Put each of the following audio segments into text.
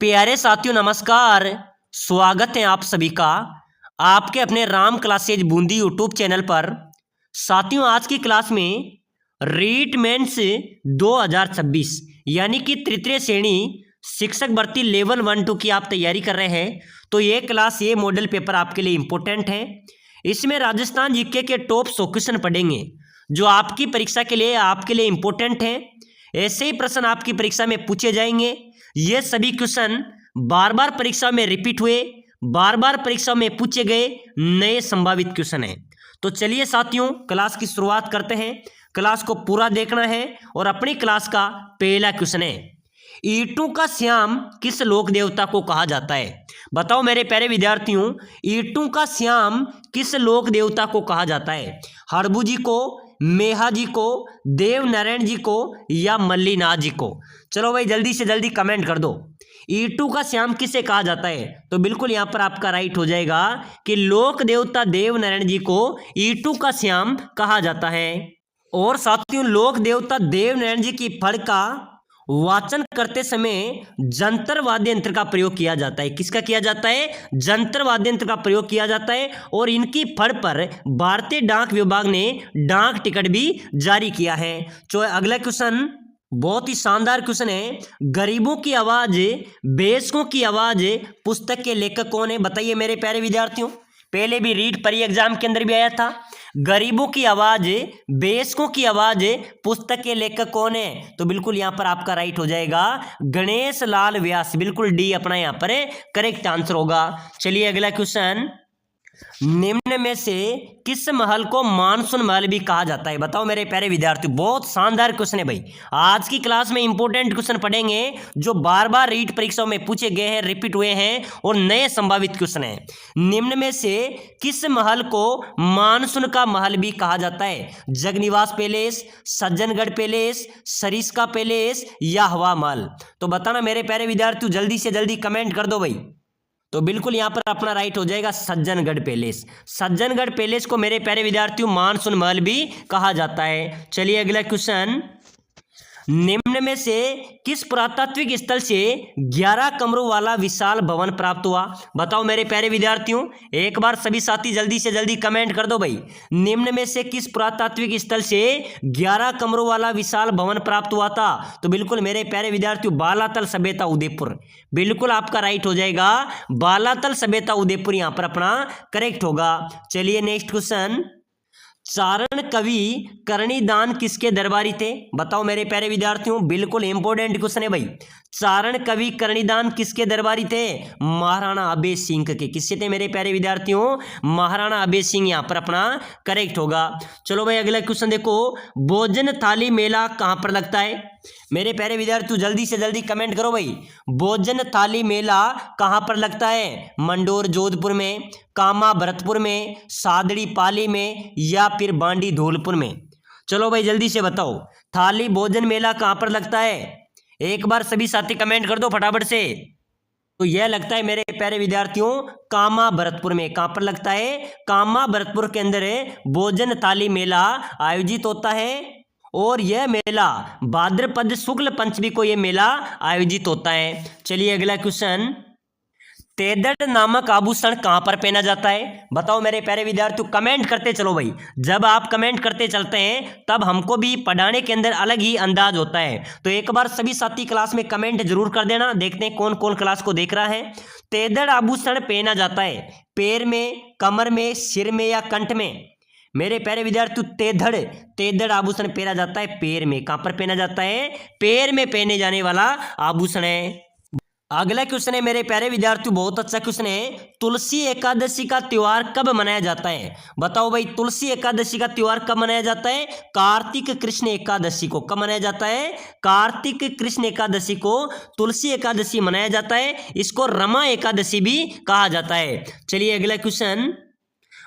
प्यारे साथियों नमस्कार। स्वागत है आप सभी का आपके अपने Ram classes Bundi YouTube channel पर। साथियों आज की क्लास में रीट मेंस 2026 यानी कि तृतीय श्रेणी शिक्षक भर्ती लेवल 1-2 की आप तैयारी कर रहे हैं तो ये क्लास ये मॉडल पेपर आपके लिए इम्पोर्टेंट है। इसमें राजस्थान जीके के टॉप 100 क्वेश्चन पढ़ेंगे जो आपकी परीक्षा के लिए आपके लिए इम्पोर्टेंट है। ऐसे ही प्रश्न आपकी परीक्षा में पूछे जाएंगे। ये सभी क्वेश्चन बार बार परीक्षा में रिपीट हुए, बार बार परीक्षा में पूछे गए नए संभावित क्वेश्चन हैं। तो चलिए साथियों क्लास की शुरुआत करते हैं। क्लास को पूरा देखना है और अपनी क्लास का पहला क्वेश्चन है, ईंटों का श्याम किस लोक देवता को कहा जाता है? बताओ मेरे प्यारे विद्यार्थियों, ईंटों का श्याम किस लोक देवता को कहा जाता है? हड़बू जी को, मेहा जी को, देव नारायण जी को या मल्लीनाथ जी को? चलो भाई जल्दी से जल्दी कमेंट कर दो। ईंटों का श्याम किसे कहा जाता है? तो बिल्कुल यहाँ पर आपका राइट हो जाएगा कि लोक देवता देव नारायण जी को ईंटों का श्याम कहा जाता है। और साथियों लोक देवता देव नारायण जी की फड़ का वाचन करते समय जंतर वाद्य यंत्र का प्रयोग किया जाता है। किसका किया जाता है? जंतर वाद्य यंत्र का प्रयोग किया जाता है। और इनकी फड़ पर भारतीय डाक विभाग ने डाक टिकट भी जारी किया है। तो अगला क्वेश्चन बहुत ही शानदार क्वेश्चन है, गरीबों की आवाज बेसकों की आवाज पुस्तक के लेखक कौन है? बताइए मेरे प्यारे विद्यार्थियों, पहले भी रीट परी एग्जाम के अंदर भी आया था। गरीबों की आवाज बेसकों की आवाज पुस्तक के लेखक कौन है? तो बिल्कुल यहां पर आपका राइट हो जाएगा गणेश लाल व्यास। बिल्कुल डी अपना यहां पर करेक्ट आंसर होगा। चलिए अगला क्वेश्चन, निम्न में से किस महल को मानसून महल भी कहा जाता है? बताओ मेरे प्यारे विद्यार्थी, बहुत शानदार क्वेश्चन है भाई। आज की क्लास में इंपॉर्टेंट क्वेश्चन पढ़ेंगे जो बार बार रीट परीक्षाओं में पूछे गए हैं, रिपीट हुए हैं और नए संभावित क्वेश्चन हैं। निम्न में से किस महल को मानसून का महल भी कहा जाता है? Jagniwas palace, Sajjangarh palace, Sariska palace या हवा महल? तो बताना मेरे प्यारे विद्यार्थियों, जल्दी से जल्दी कमेंट कर दो भाई। तो बिल्कुल यहां पर अपना राइट हो जाएगा सज्जनगढ़ पैलेस। सज्जनगढ़ पैलेस को मेरे प्यारे विद्यार्थियों मानसून महल भी कहा जाता है। चलिए अगला क्वेश्चन, निम्न में से किस पुरातात्विक स्थल से 11 कमरों वाला विशाल भवन प्राप्त हुआ? बताओ मेरे प्यारे विद्यार्थियों, एक बार सभी साथी जल्दी से जल्दी कमेंट कर दो भाई। निम्न में से किस पुरातात्विक स्थल से 11 कमरों वाला विशाल भवन प्राप्त हुआ था? तो बिल्कुल मेरे प्यारे विद्यार्थियों बालातल सभ्यता उदयपुर। बिल्कुल आपका राइट हो जाएगा बालातल सभ्यता उदयपुर, यहां पर अपना करेक्ट होगा। चलिए नेक्स्ट क्वेश्चन, चारण कवि करणीदान किसके दरबारी थे? बताओ मेरे प्यारे विद्यार्थियों, बिल्कुल इंपॉर्टेंट क्वेश्चन है भाई। चारण कवि करणीदान किसके दरबारी थे? महाराणा अभय सिंह के। किससे थे मेरे प्यारे विद्यार्थियों? महाराणा अभय सिंह, यहां पर अपना करेक्ट होगा। चलो भाई अगला क्वेश्चन देखो, भोजन थाली मेला कहां पर लगता है? मेरे प्यारे विद्यार्थियों जल्दी से जल्दी कमेंट करो भाई। भोजन थाली मेला कहां पर लगता है? मंडोर जोधपुर में, कामा भरतपुर में, सादड़ी पाली में या फिर बांडी धौलपुर में? चलो भाई जल्दी से बताओ, थाली भोजन मेला कहां पर लगता है? एक बार सभी साथी कमेंट कर दो फटाफट से। तो यह लगता है मेरे प्यारे विद्यार्थियों कामा भरतपुर में। कहां पर लगता है? कामा भरतपुर के अंदर भोजन थाली मेला आयोजित होता है। और यह मेला भाद्रपद शुक्ल पंचमी को यह मेला आयोजित होता है। चलिए अगला क्वेश्चन, तेदड़ नामक आभूषण कहां पर पहना जाता है? बताओ मेरे प्यारे विद्यार्थियों, कमेंट करते चलो भाई। जब आप कमेंट करते चलते हैं तब हमको भी पढ़ाने के अंदर अलग ही अंदाज होता है। तो एक बार सभी साथी क्लास में कमेंट जरूर कर देना, देखते हैं कौन कौन क्लास को देख रहा है। तेदड़ आभूषण पहना जाता है पैर में, कमर में, सिर में या कंठ में? मेरे प्यारे विद्यार्थियों तेदड़ आभूषण पहना जाता है पैर में। कहां पर पहना जाता है? पैर में पहने जाने वाला आभूषण है। अगला क्वेश्चन है मेरे प्यारे विद्यार्थियों, बहुत अच्छा क्वेश्चन है, तुलसी एकादशी का त्योहार कब मनाया जाता है? बताओ भाई तुलसी एकादशी का त्योहार कब मनाया जाता है? कार्तिक कृष्ण एकादशी को। कब मनाया जाता है? कार्तिक कृष्ण एकादशी को तुलसी एकादशी मनाया जाता है। इसको रमा एकादशी भी कहा जाता है। चलिए अगला क्वेश्चन,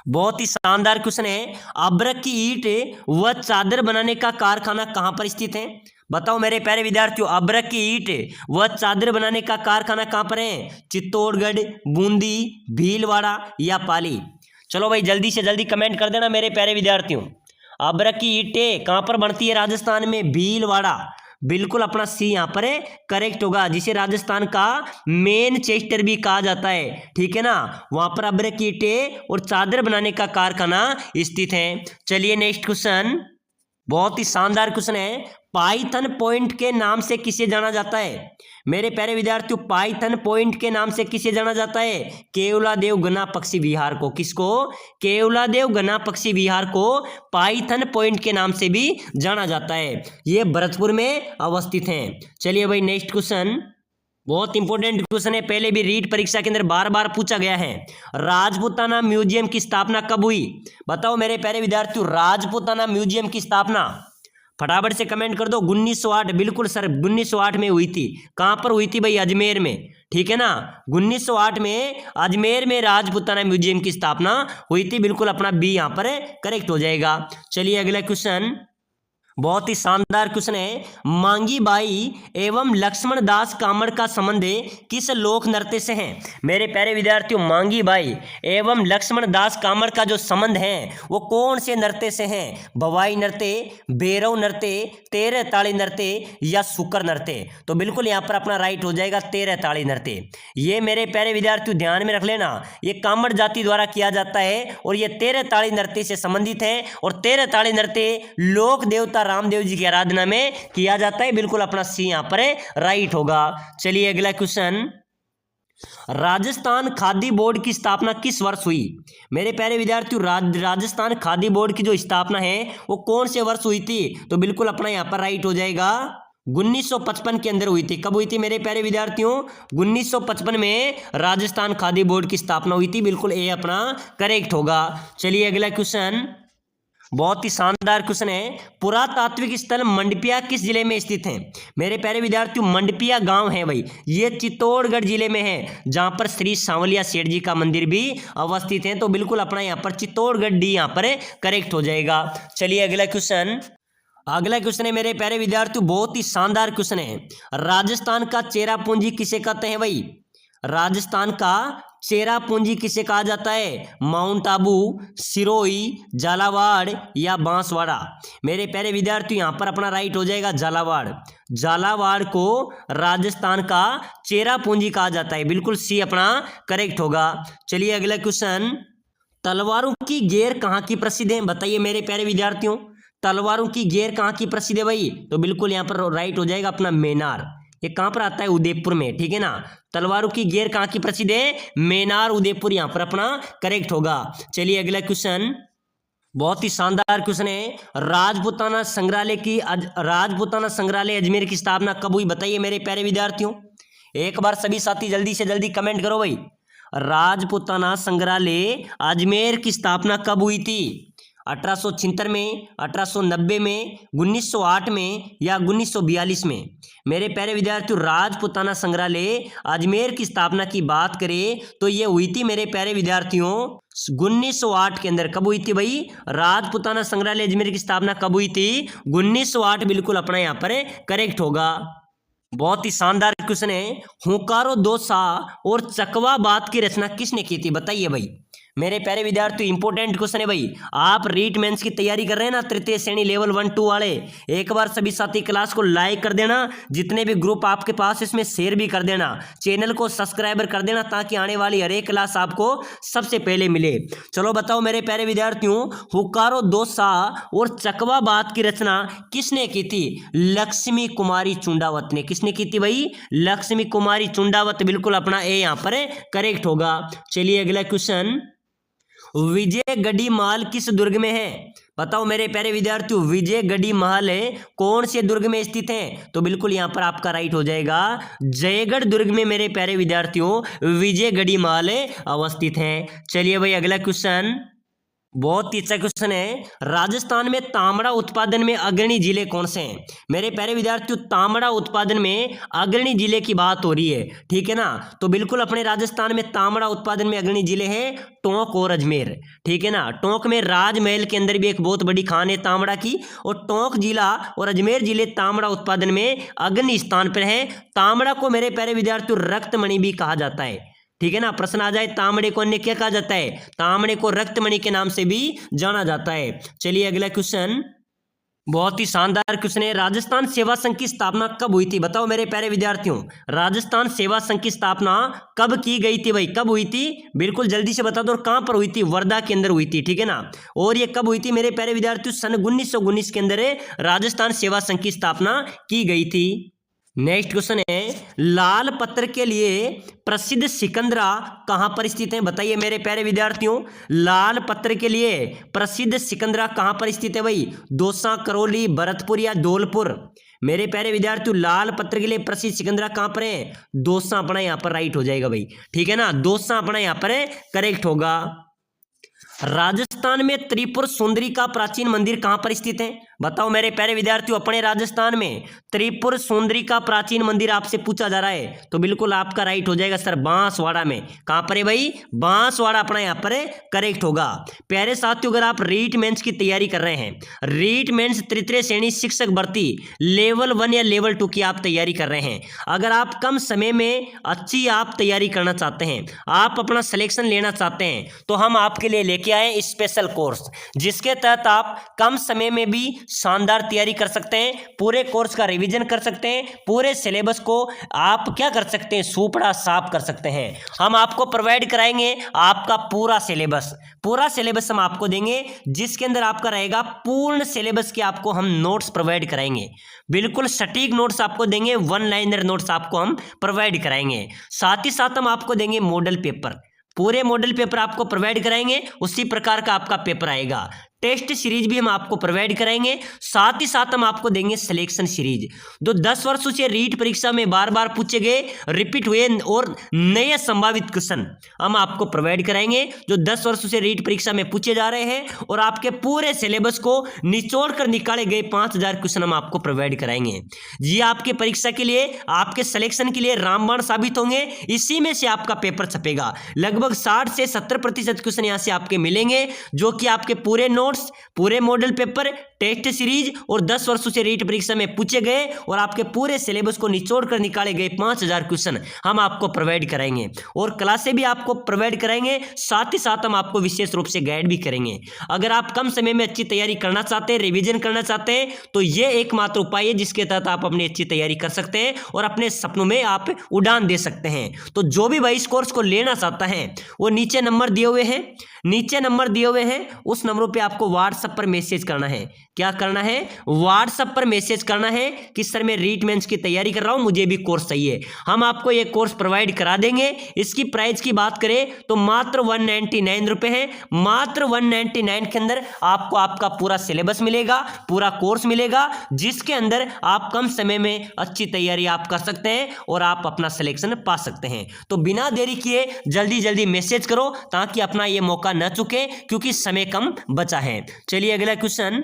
बहुत ही शानदार क्वेश्चन है, अभ्रक की ईंट व चादर बनाने का कारखाना कहां पर स्थित है? बताओ मेरे प्यारे विद्यार्थियों, अभ्रक की ईंट व चादर बनाने का कारखाना कहां पर है? चित्तौड़गढ़, बूंदी, भीलवाड़ा या पाली? चलो भाई जल्दी से जल्दी कमेंट कर देना मेरे प्यारे विद्यार्थियों। अभ्रक की ईंटें कहां पर बनती है राजस्थान में? भीलवाड़ा। बिल्कुल अपना सी यहाँ पर करेक्ट होगा, जिसे राजस्थान का मैनचेस्टर भी कहा जाता है, ठीक है ना। वहां पर अब्रक ईंटें और चादर बनाने का कारखाना स्थित है। चलिए नेक्स्ट क्वेश्चन, बहुत ही शानदार क्वेश्चन है। पाइथन पॉइंट के नाम से किसे जाना जाता है? मेरे प्यारे विद्यार्थियों, पाइथन पॉइंट के नाम से किसे जाना जाता है? केवलादेव गना पक्षी विहार को। किसको? केवलादेव गना पक्षी विहार को पाइथन पॉइंट के नाम से भी जाना जाता है। ये भरतपुर में अवस्थित है। चलिए भाई नेक्स्ट क्वेश्चन, बहुत इंपॉर्टेंट क्वेश्चन है, पहले भी रीट परीक्षा के अंदर बार बार पूछा गया है। राजपूताना म्यूजियम की स्थापना कब हुई? बताओ मेरे प्यारे विद्यार्थियों, राजपूताना म्यूजियम की स्थापना फटाफट से कमेंट कर दो। 1908, बिल्कुल सर 1908 में हुई थी। कहां पर हुई थी भाई? अजमेर में, ठीक है ना। 1908 में अजमेर में राजपूताना म्यूजियम की स्थापना हुई थी। बिल्कुल अपना बी यहां पर करेक्ट हो जाएगा। चलिए अगला क्वेश्चन, बहुत ही शानदार क्वेश्चन है। मांगी बाई एवं लक्ष्मण दास कामड़ का संबंध किस लोक नृत्य से है? मेरे प्यारे विद्यार्थियों, मांगी बाई एवं लक्ष्मण दास कामड़ का जो संबंध है वो कौन से नृत्य से है? भवाई नृत्य, भैरव नृत्य, तेरह ताड़ी नृत्य या शुकर नृत्य? तो बिल्कुल यहाँ पर अपना राइट हो जाएगा तेरह ताड़ी नृत्य। ये मेरे प्यारे विद्यार्थियों ध्यान में रख लेना, ये कामड़ जाति द्वारा किया जाता है और ये तेरह ताड़ी नृत्य से संबंधित है। और तेरह ताड़ी नृत्य लोक देवता रामदेव जी की आराधना में किया जाता है। बिल्कुल अपना सी यहां पर राइट होगा। चलिए अगला क्वेश्चन, राजस्थान खादी बोर्ड की स्थापना किस वर्ष हुई? मेरे प्यारे विद्यार्थियों, राजस्थान खादी बोर्ड की जो स्थापना है वो कौन से वर्ष हुई थी? तो बिल्कुल अपना यहां पर राइट हो जाएगा 1955 के अंदर हुई थी। कब हुई थी मेरे प्यारे विद्यार्थियों? 1955 में राजस्थान खादी बोर्ड की स्थापना हुई थी। बिल्कुल ए अपना करेक्ट होगा। चलिए अगला क्वेश्चन, बहुत ही शानदार क्वेश्चन है। पुरातात्विक स्थल मंडपिया किस जिले में स्थित है? मेरे प्यारे विद्यार्थियों, मंडपिया गांव है भाई, ये चित्तौड़गढ़ जिले में है, जहां पर श्री सांवलिया सेठ जी का मंदिर भी अवस्थित है। तो बिल्कुल अपना यहां पर चित्तौड़गढ़ डी यहां पर करेक्ट हो जाएगा। चलिए अगला क्वेश्चन, अगला क्वेश्चन है मेरे प्यारे विद्यार्थियों, बहुत ही शानदार क्वेश्चन है। राजस्थान का चेरापूंजी किसे कहते हैं भाई? राजस्थान का चेरापूंजी किसे कहा जाता है? माउंट आबू, सिरोही, झालावाड़ या बांसवाड़ा? मेरे प्यारे विद्यार्थी यहां पर अपना राइट हो जाएगा झालावाड़। झालावाड़ को राजस्थान का चेरापूंजी कहा जाता है। बिल्कुल सी अपना करेक्ट होगा। चलिए अगला क्वेश्चन, तलवारों की घेर कहाँ की प्रसिद्ध है? बताइए मेरे प्यारे विद्यार्थियों, तलवारों की घेर कहाँ की प्रसिद्ध है भाई? तो बिल्कुल यहाँ पर राइट हो जाएगा अपना मेनार। ये कहाँ पर आता है? उदयपुर में, ठीक है ना। तलवारों की घेर कहाँ की प्रसिद्ध है? मेनार, उदयपुर यहाँ पर अपना करेक्ट होगा। चलिए अगला क्वेश्चन, बहुत ही शानदार क्वेश्चन है। राजपूताना संग्रहालय अजमेर की स्थापना कब हुई? बताइए मेरे प्यारे विद्यार्थियों, एक बार सभी साथी जल्दी से जल्दी कमेंट करो भाई। राजपूताना संग्रहालय अजमेर की स्थापना कब हुई थी? 1876 में, 1890 में, 1908 में या 1942 में? मेरे प्यारे विद्यार्थियों, राजपूताना संग्रहालय अजमेर की स्थापना की बात करें तो ये हुई थी मेरे प्यारे विद्यार्थियों 1908 के अंदर। कब हुई थी भाई? राजपूताना संग्रहालय अजमेर की स्थापना कब हुई थी? 1908। बिल्कुल अपना यहाँ पर करेक्ट होगा। बहुत ही शानदार क्वेश्चन है। हुंकारो दो सा और चकवा बात की रचना किसने की थी? बताइए भाई मेरे प्यारे विद्यार्थी, इंपॉर्टेंट क्वेश्चन है भाई। आप रीट मेंस की तैयारी कर रहे हैं ना, तृतीय श्रेणी लेवल 1-2 वाले, एक बार सभी साथी क्लास को लाइक कर देना, जितने भी ग्रुप आपके पास इसमें शेयर भी कर देना, चैनल को सब्सक्राइबर कर देना, ताकि आने वाली हर एक क्लास आपको सबसे पहले मिले। चलो बताओ मेरे प्यारे विद्यार्थियों, हुंकारो दो सा और चकवा बात की रचना किसने की थी? लक्ष्मी कुमारी चुंडावत ने। किसने की थी भाई? लक्ष्मी कुमारी चुंडावत। बिल्कुल अपना ए यहाँ पर करेक्ट होगा। चलिए अगला क्वेश्चन, विजयगढ़ी महल किस दुर्ग में है? बताओ मेरे प्यारे विद्यार्थियों, विजयगढ़ी महल कौन से दुर्ग में स्थित है? तो बिल्कुल यहां पर आपका राइट हो जाएगा जयगढ़ दुर्ग में मेरे प्यारे विद्यार्थियों विजयगढ़ी महल अवस्थित है। चलिए भाई अगला क्वेश्चन, बहुत ही अच्छा क्वेश्चन है। राजस्थान में तांबड़ा उत्पादन में अग्रणी जिले कौन से हैं? मेरे प्यारे विद्यार्थियों, तांबड़ा उत्पादन में अग्रणी जिले की बात हो रही है, ठीक है ना। तो बिल्कुल अपने राजस्थान में तांबड़ा उत्पादन में अग्रणी जिले हैं टोंक और अजमेर, ठीक है ना। टोंक में राजमहल के अंदर भी एक बहुत बड़ी खान है तांबड़ा की, और टोंक जिला और अजमेर जिले तांबड़ा उत्पादन में अग्रणी स्थान पर है। तांबड़ा को मेरे प्यारे विद्यार्थियों रक्तमणि भी कहा जाता है, ठीक है ना। प्रश्न आ जाए तांबड़े को अन्य क्या कहा जाता है? तांबड़े को रक्तमणि के नाम से भी जाना जाता है। चलिए अगला क्वेश्चन, बहुत ही शानदार क्वेश्चन है। राजस्थान सेवा संघ की स्थापना कब हुई थी? बताओ मेरे प्यारे विद्यार्थियों, राजस्थान सेवा संघ की स्थापना कब की गई थी भाई? कब हुई थी? बिल्कुल जल्दी से बता दो। और कहां पर हुई थी? वर्धा के अंदर हुई थी, ठीक है ना। और ये कब हुई थी मेरे प्यारे विद्यार्थियों? सन 1919 के अंदर राजस्थान सेवा संघ की स्थापना की गई थी। नेक्स्ट क्वेश्चन है, लाल पत्र के लिए प्रसिद्ध सिकंदरा कहां पर स्थित है? बताइए मेरे प्यारे विद्यार्थियों, लाल पत्र के लिए प्रसिद्ध सिकंदरा कहां पर स्थित है भाई? दौसा, करौली, भरतपुर या धौलपुर? मेरे प्यारे विद्यार्थियों, लाल पत्र के लिए प्रसिद्ध सिकंदरा कहां पर है? दौसा अपना यहां पर राइट हो जाएगा भाई, ठीक है ना। दौसा अपना यहां पर करेक्ट होगा। राजस्थान में त्रिपुर सुंदरी का प्राचीन मंदिर कहां पर स्थित है? बताओ मेरे प्यारे विद्यार्थियों, अपने राजस्थान में त्रिपुर सुंदरी का प्राचीन मंदिर आपसे पूछा जा रहा है, तो बिल्कुल आपका राइट हो जाएगा सर, बांसवाड़ा में। कहां पर है भाई? बांसवाड़ा अपना यहां पर करेक्ट होगा। प्यारे साथियों, अगर आप रीट मेंस की तैयारी कर रहे हैं, रीट मेंस तृतीय श्रेणी शिक्षक भर्ती लेवल 1 या लेवल 2 की आप तैयारी कर रहे हैं, अगर आप कम समय में अच्छी आप तैयारी करना चाहते हैं, आप अपना सिलेक्शन लेना चाहते हैं, तो हम आपके लिए लेके आए स्पेशल कोर्स, जिसके तहत आप कम समय में भी शानदार तैयारी कर सकते हैं, पूरे कोर्स का रिवीजन कर सकते हैं, पूरे सिलेबस को आप क्या कर सकते हैं? सूपड़ा साफ कर सकते हैं। हम आपको प्रोवाइड कराएंगे आपका पूरा सिलेबस हम आपको देंगे, जिसके अंदर आपका रहेगा पूर्ण सिलेबस के आपको हम नोट्स प्रोवाइड कराएंगे, बिल्कुल सटीक नोट्स आपको देंगे, वन लाइनर नोट्स आपको हम प्रोवाइड कराएंगे। साथ ही साथ हम आपको देंगे मॉडल पेपर, पूरे मॉडल पेपर आपको प्रोवाइड कराएंगे, उसी प्रकार का आपका पेपर आएगा। टेस्ट सीरीज भी हम आपको प्रोवाइड कराएंगे, साथ ही साथ हम आपको देंगे सिलेक्शन सीरीज। जो 10 वर्षों से रीट परीक्षा में बार बार पूछे गए, रिपीट हुए और नए संभावित क्वेश्चन हम आपको प्रोवाइड कराएंगे, जो 10 वर्षों से रीट परीक्षा में पूछे जा रहे हैं, और आपके पूरे सिलेबस को निचोड़ कर निकाले गए 5000 क्वेश्चन हम आपको प्रोवाइड कराएंगे। ये आपके परीक्षा के लिए, आपके सिलेक्शन के लिए रामबाण साबित होंगे। इसी में से आपका पेपर छपेगा। लगभग 60 से 70% क्वेश्चन यहाँ से आपके मिलेंगे, जो कि आपके पूरे नोट्स, पूरे मॉडल पेपर, टेस्ट सीरीज और 10 वर्षों से रीट परीक्षा में पूछे गए और आपके पूरे सिलेबस को निचोड़ कर निकाले गए 5000 क्वेश्चन हम आपको प्रोवाइड कराएंगे, और क्लासें भी आपको प्रोवाइड कराएंगे। साथ ही साथ हम आपको विशेष रूप से गाइड भी करेंगे। अगर आप कम समय में अच्छी तैयारी करना चाहते हैं, रिवीजन करना चाहते हैं, तो ये एकमात्र उपाय है जिसके तहत आप अपनी अच्छी तैयारी कर सकते हैं और अपने सपनों में आप उड़ान दे सकते हैं। तो जो भी भाई इस कोर्स को लेना चाहता है, वो नीचे नंबर दिए हुए हैं, उस नंबरों पे आपको व्हाट्सएप पर मैसेज करना है। क्या करना है? व्हाट्सएप पर मैसेज करना है कि सर मैं रीट मेंस की तैयारी कर रहा हूं, मुझे भी कोर्स चाहिए। हम आपको ये कोर्स प्रोवाइड करा देंगे। इसकी प्राइस की बात करें तो मात्र 199 रुपए है। मात्र 199 के अंदर आपको आपका पूरा सिलेबस मिलेगा, पूरा कोर्स मिलेगा, जिसके अंदर आप कम समय में अच्छी तैयारी आप कर सकते हैं और आप अपना सिलेक्शन पा सकते हैं। तो बिना देरी किए जल्दी जल्दी मैसेज करो, ताकि अपना ये मौका न चुके, क्योंकि समय कम बचा है। चलिए अगला क्वेश्चन,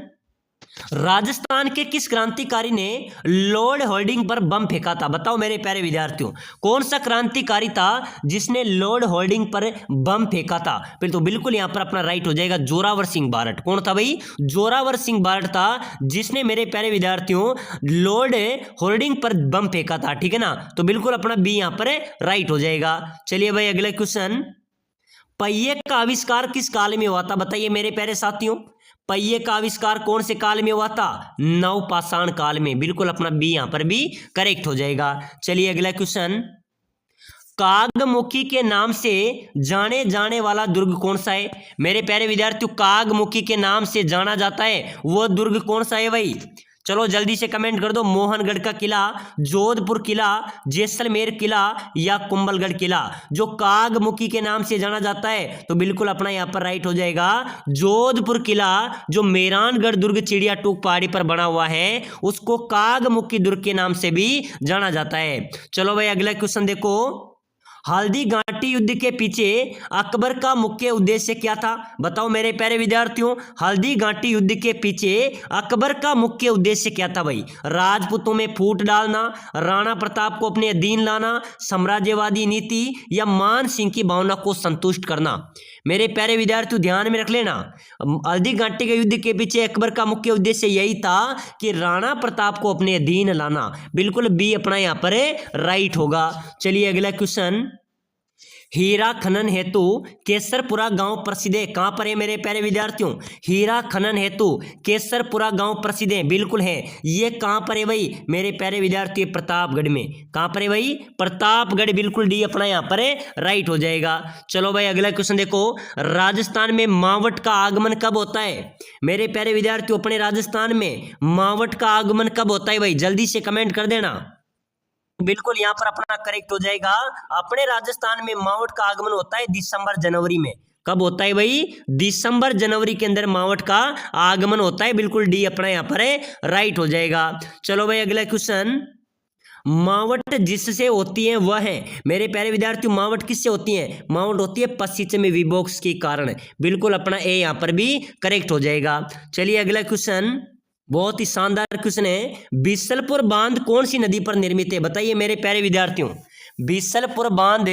राजस्थान के किस क्रांतिकारी ने लॉर्ड होल्डिंग पर बम फेंका था? बताओ मेरे प्यारे विद्यार्थियों, कौन सा क्रांतिकारी था जिसने लॉर्ड होल्डिंग पर बम फेंका था? फिर तो बिल्कुल यहां पर अपना राइट हो जाएगा, जोरावर सिंह बारट। कौन था भाई? जोरावर सिंह बारट था, जिसने मेरे प्यारे विद्यार्थियों लॉर्ड होल्डिंग पर बम फेंका था, ठीक है ना। तो बिल्कुल अपना बी यहां पर राइट हो जाएगा। चलिए भाई अगला क्वेश्चन, पहिए का आविष्कार किस काल में हुआ था? बताइए मेरे प्यारे साथियों, पहिए का आविष्कार कौन से काल में हुआ था? नवपाषाण काल में। बिल्कुल अपना बी यहां पर भी करेक्ट हो जाएगा। चलिए अगला क्वेश्चन, कागमुखी के नाम से जाने जाने वाला दुर्ग कौन सा है? मेरे प्यारे विद्यार्थियों, कागमुखी के नाम से जाना जाता है वो दुर्ग कौन सा है भाई? चलो जल्दी से कमेंट कर दो। मोहनगढ़ का किला, जोधपुर किला, जैसलमेर किला या कुंभलगढ़ किला? जो कागमुखी के नाम से जाना जाता है, तो बिल्कुल अपना यहाँ पर राइट हो जाएगा जोधपुर किला। जो मेहरानगढ़ दुर्ग चिड़िया टूक पहाड़ी पर बना हुआ है, उसको कागमुखी दुर्ग के नाम से भी जाना जाता है। चलो भाई अगला क्वेश्चन देखो, हल्दी घाटी युद्ध के पीछे अकबर का मुख्य उद्देश्य क्या था? बताओ मेरे प्यारे विद्यार्थियों, हल्दी घाटी युद्ध के पीछे अकबर का मुख्य उद्देश्य क्या था भाई? राजपूतों में फूट डालना, राणा प्रताप को अपने अधीन लाना, साम्राज्यवादी नीति या मान सिंह की भावना को संतुष्ट करना? मेरे प्यारे विद्यार्थियों ध्यान में रख लेना, हल्दी घाटी के युद्ध के पीछे अकबर का मुख्य उद्देश्य यही था कि राणा प्रताप को अपने अधीन लाना। बिल्कुल बी अपना यहाँ पर राइट होगा। चलिए अगला क्वेश्चन, हीरा खनन हेतु केसरपुरा गांव प्रसिद्ध है। कहां पर है मेरे प्यारे विद्यार्थियों? हीरा खनन हेतु केसरपुरा गांव प्रसिद्ध है, बिल्कुल है। ये कहां पर है भाई मेरे प्यारे विद्यार्थियों? प्रतापगढ़ में। कहां पर है भाई? प्रतापगढ़, बिल्कुल डी अपना यहां पर है राइट हो जाएगा। चलो भाई अगला क्वेश्चन देखो, राजस्थान में मावट का आगमन कब होता है? मेरे प्यारे विद्यार्थियों अपने राजस्थान में मावट का आगमन कब होता है भाई? जल्दी से कमेंट कर देना। बिल्कुल यहां पर अपना करेक्ट हो जाएगा। अपने राजस्थान में मावट का आगमन होता है दिसंबर जनवरी में। कब होता है भाई? दिसंबर जनवरी के अंदर मावट का आगमन होता है, बिल्कुल डी अपना यहां पर है राइट हो जाएगा। चलो भाई अगला क्वेश्चन, मावट जिससे होती है वह है। मेरे प्यारे विद्यार्थियों मावट किससे होती है? मावट होती है पश्चिमी विभोग के कारण, बिल्कुल अपना ए यहां पर भी करेक्ट हो जाएगा। चलिए अगला क्वेश्चन, बहुत ही शानदार क्वेश्चन है, बीसलपुर बांध कौन सी नदी पर निर्मित है? बताइए मेरे प्यारे विद्यार्थियों। बीसलपुर बांध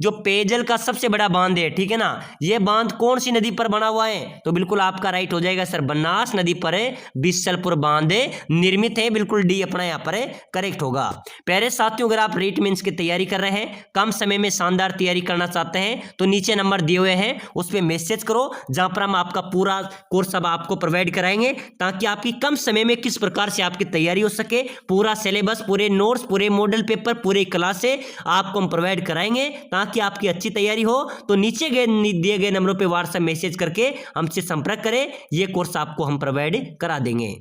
जो पेयजल का सबसे बड़ा बांध है, ठीक है ना, यह बांध कौन सी नदी पर बना हुआ है? तो बिल्कुल आपका राइट हो जाएगा सर, बनास नदी पर बीसलपुर बांध निर्मित है, बिल्कुल डी अपना यहाँ पर करेक्ट होगा। प्यारे साथियों अगर आप रीट मेंस की तैयारी कर रहे हैं, कम समय में शानदार तैयारी करना चाहते हैं, तो नीचे नंबर दिए हुए हैं उस पर मैसेज करो, जहां पर हम आपका पूरा कोर्स अब आपको प्रोवाइड कराएंगे, ताकि आपकी कम समय में किस प्रकार से आपकी तैयारी हो सके। पूरा सिलेबस, पूरे नोट्स, पूरे मॉडल पेपर, पूरे क्लास से आपको हम प्रोवाइड कराएंगे, ताकि आपकी अच्छी तैयारी हो। तो नीचे दिए गए नंबरों पे व्हाट्सएप मैसेज करके हमसे संपर्क करें, ये कोर्स आपको हम प्रोवाइड करा देंगे।